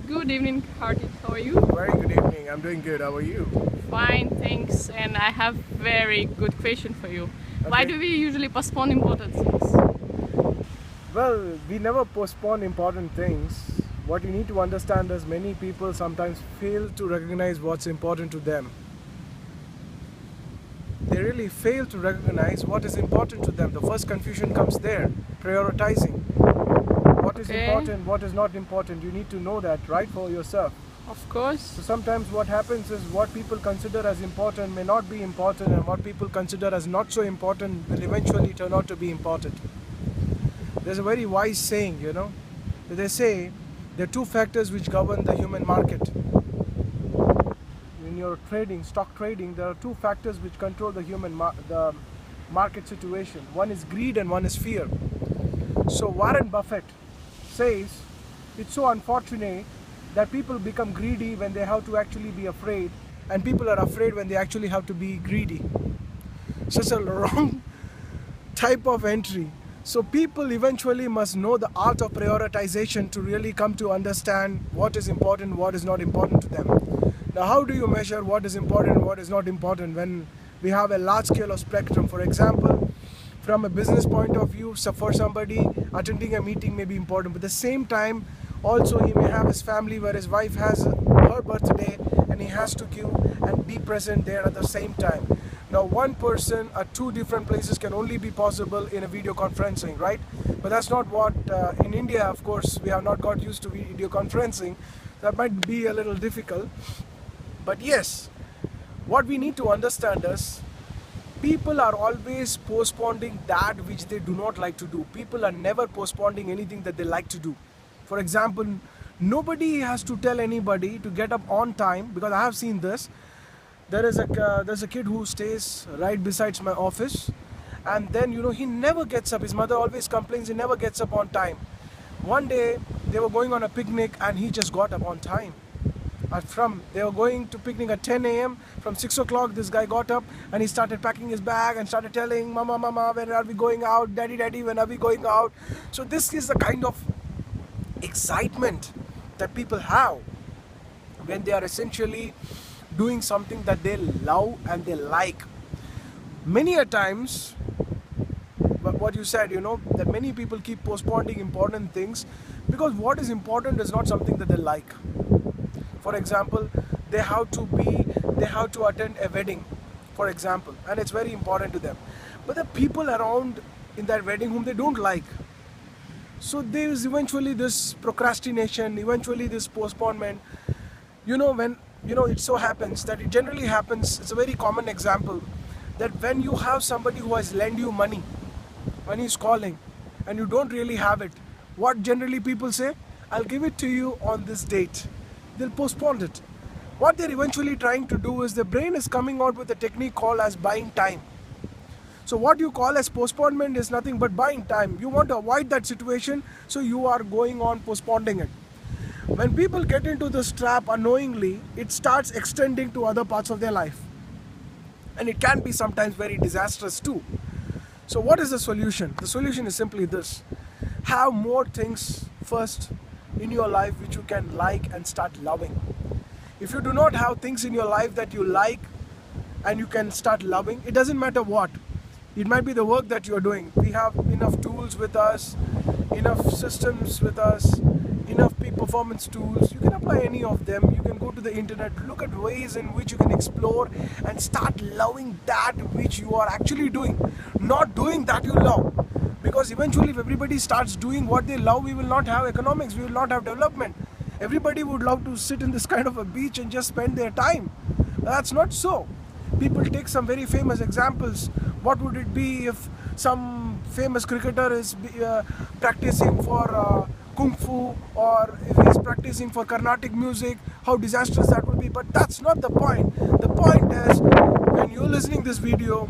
Good evening, Hardik. How are you? Very good evening. I'm doing good. How are you? Fine, thanks. And I have very good question for you. Why Okay. do we usually postpone important things? Well, we never postpone important things. What you need to understand is many people sometimes fail to recognize what's important to them. They really fail to recognize what is important to them. The first confusion comes there, prioritizing. What is Okay. important, what is not important. You need to know that, right, for yourself. Of course. So sometimes what happens is what people consider as important may not be important, and what people consider as not so important will eventually turn out to be important. There's a very wise saying, that they say there are two factors which govern the human market. In your trading, stock trading, there are two factors which control the market situation. One is greed and one is fear. So Warren Buffett says it's so unfortunate that people become greedy when they have to actually be afraid, and people are afraid when they actually have to be greedy. So it's a wrong type of entry. So people eventually must know the art of prioritization to really come to understand what is important, what is not important to them. Now, how do you measure what is important and what is not important when we have a large scale of spectrum? For example, from a business point of view, so for somebody, attending a meeting may be important, but at the same time, also he may have his family where his wife has her birthday and he has to give and be present there at the same time. Now, one person at two different places can only be possible in a video conferencing, right? But that's not what, in India, of course, we have not got used to video conferencing. That might be a little difficult. But yes, what we need to understand is people are always postponing that which they do not like to do. People are never postponing anything that they like to do. For example, nobody has to tell anybody to get up on time, because I have seen this. There's a kid who stays right beside my office, and then he never gets up. His mother always complains he never gets up on time. One day they were going on a picnic and he just got up on time. They were going to picnic at 10 a.m. From 6 o'clock this guy got up and he started packing his bag and started telling mama, when are we going out? Daddy, when are we going out? So this is the kind of excitement that people have when they are essentially doing something that they love and they like. Many a times, what you said, that many people keep postponing important things because what is important is not something that they like. For example, they have to attend a wedding, for example, and it's very important to them. But the people around in that wedding whom they don't like. So there is eventually this procrastination, eventually this postponement. When it so happens that it generally happens, it's a very common example, that when you have somebody who has lent you money, when he's calling, and you don't really have it, what generally people say? I'll give it to you on this date. They'll postpone it. What they're eventually trying to do is the brain is coming out with a technique called as buying time. So what you call as postponement is nothing but buying time. You want to avoid that situation, so you are going on postponing it. When people get into this trap unknowingly, it starts extending to other parts of their life. And it can be sometimes very disastrous too. So what is the solution? The solution is simply this. Have more things first in your life which you can like and start loving. If you do not have things in your life that you like and you can start loving, it doesn't matter what. It might be the work that you're doing. We have enough tools with us, enough systems with us, enough peak performance tools. You can apply any of them. You can go to the internet, look at ways in which you can explore and start loving that which you are actually doing, not doing that you love. Because eventually if everybody starts doing what they love, we will not have economics, we will not have development. Everybody would love to sit in this kind of a beach and just spend their time. That's not so. People take some very famous examples. What would it be if some famous cricketer is practicing for Kung Fu, or if he's practicing for Carnatic music? How disastrous that would be. But that's not the point. The point is, when you're listening this video,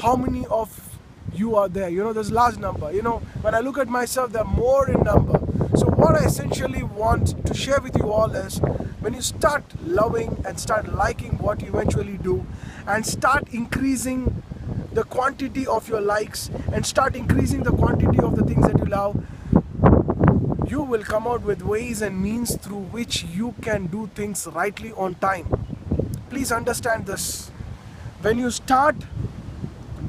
how many of you are there? There's a large number. When I look at myself, there are more in number. So what I essentially want to share with you all is, when you start loving and start liking what you eventually do, and start increasing the quantity of your likes and start increasing the quantity of the things that you love, you will come out with ways and means through which you can do things rightly on time. Please understand this. When you start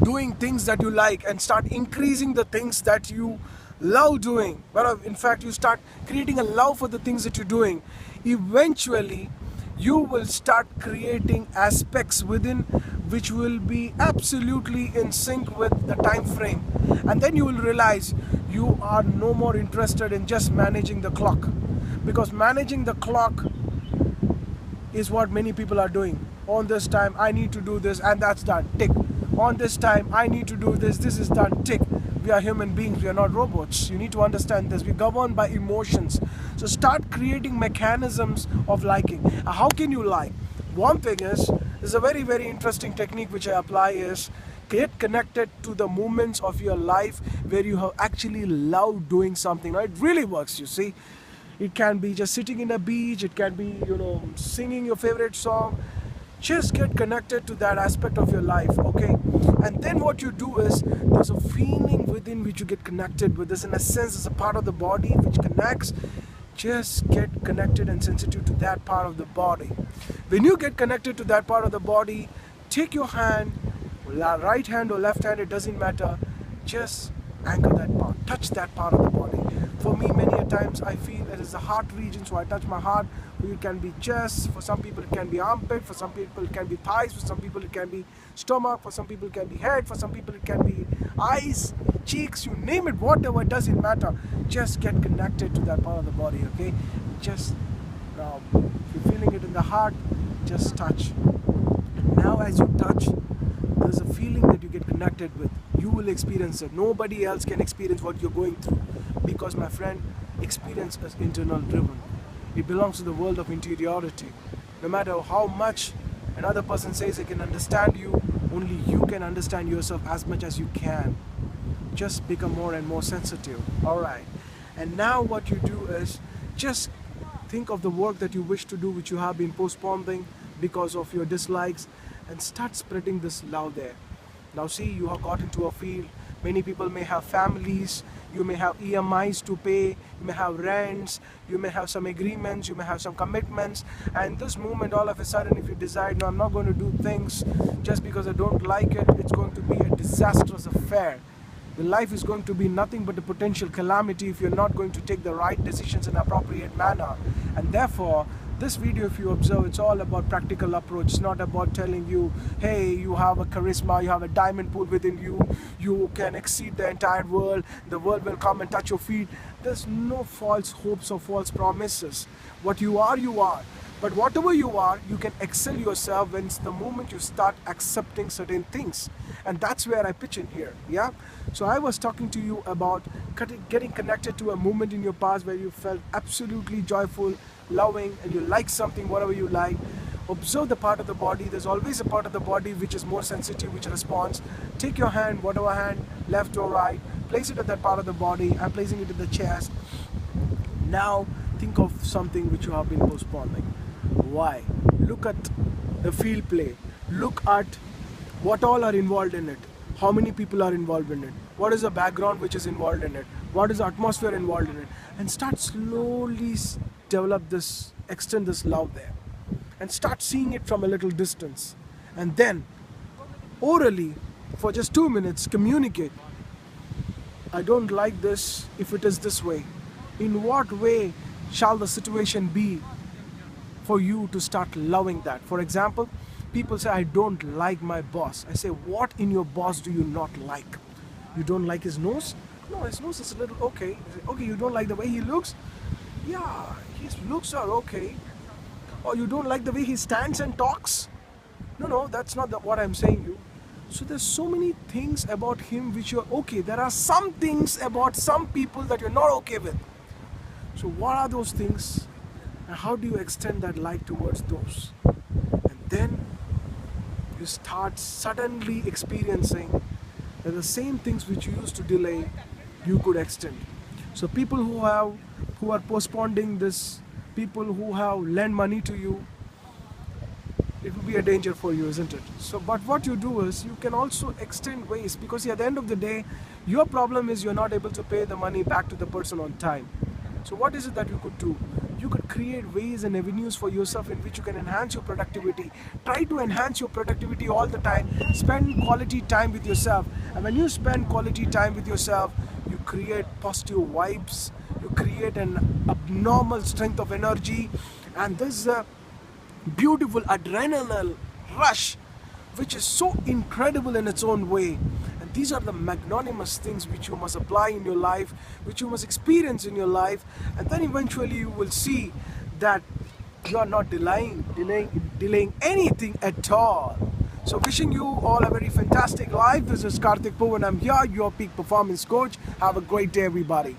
doing things that you like and start increasing the things that you love doing, well, in fact, you start creating a love for the things that you're doing, eventually you will start creating aspects within which will be absolutely in sync with the time frame. And then you will realize you are no more interested in just managing the clock, because managing the clock is what many people are doing. On this time I need to do this, and that's done, tick. On this time I need to do this, this is done, tick. We are human beings, we are not robots. You need to understand this. We're governed by emotions. So start creating mechanisms of liking. How can you like? One thing is, there's a very, very interesting technique which I apply is get connected to the moments of your life where you have actually loved doing something. Now, it really works, you see. It can be just sitting in a beach, it can be, singing your favorite song. Just get connected to that aspect of your life, okay? And then what you do is, there's a feeling within which you get connected with this. In a sense, it's a part of the body which connects. Just get connected and sensitive to that part of the body. When you get connected to that part of the body, take your hand, right hand or left hand, it doesn't matter. Just anchor that part, touch that part of the body. For me, many a times I feel it is the heart region, so I touch my heart. It can be chest, for some people it can be armpit, for some people it can be thighs, for some people it can be stomach, for some people it can be head, for some people it can be eyes, cheeks, you name it, whatever, it doesn't matter. Just get connected to that part of the body, okay? Just now, if you're feeling it in the heart, just touch. And now as you touch, there's a feeling that you get connected with. You will experience it. Nobody else can experience what you're going through, because my friend, experience is internal driven. It belongs to the world of interiority. No matter how much another person says they can understand you, only you can understand yourself as much as you can. Just become more and more sensitive. Alright. And now what you do is, just think of the work that you wish to do which you have been postponing because of your dislikes, and start spreading this love there. Now see, you have got into a field. Many people may have families, you may have EMIs to pay, you may have rents, you may have some agreements, you may have some commitments, and this moment all of a sudden if you decide, no, I'm not going to do things just because I don't like it, it's going to be a disastrous affair. The life is going to be nothing but a potential calamity if you're not going to take the right decisions in an appropriate manner. And therefore, this video, if you observe, it's all about practical approach. It's not about telling you, hey, you have a charisma, you have a diamond pool within you, you can exceed the entire world, the world will come and touch your feet. There's no false hopes or false promises. What you are, you are. But whatever you are, you can excel yourself when it's the moment you start accepting certain things. And that's where I pitch in here, yeah? So I was talking to you about getting connected to a moment in your past where you felt absolutely joyful, loving, and you like something, whatever you like. Observe the part of the body. There's always a part of the body which is more sensitive, which responds. Take your hand, whatever hand, left or right, place it at that part of the body. I'm placing it in the chest. Now think of something which you have been postponing. Why? Look at the field play. Look at what all are involved in it. How many people are involved in it? What is the background which is involved in it? What is the atmosphere involved in it? And start slowly develop this, extend this love there. And start seeing it from a little distance. And then, orally, for just 2 minutes, communicate. I don't like this if it is this way. In what way shall the situation be for you to start loving that? For example, people say, I don't like my boss. I say, what in your boss do you not like? You don't like his nose? No, his nose is a little okay. Okay, you don't like the way he looks? Yeah, his looks are okay. Or you don't like the way he stands and talks? No, that's not what I'm saying you. So there's so many things about him which you're okay. There are some things about some people that you're not okay with. So what are those things? And how do you extend that like towards those? And then you start suddenly experiencing that the same things which you used to delay, you could extend. So people who are postponing this, people who have lent money to you, it will be a danger for you, isn't it? So, but what you do is you can also extend ways, because at the end of the day, your problem is you're not able to pay the money back to the person on time. So what is it that you could do? You could create ways and avenues for yourself in which you can enhance your productivity. Try to enhance your productivity all the time. Spend quality time with yourself. And when you spend quality time with yourself, you create positive vibes. You create an abnormal strength of energy. And this beautiful adrenaline rush, which is so incredible in its own way. And these are the magnanimous things which you must apply in your life, which you must experience in your life, and then eventually you will see that you are not delaying anything at all. So wishing you all a very fantastic life. This is Karthik Poo and I'm here, your peak performance coach. Have a great day, everybody.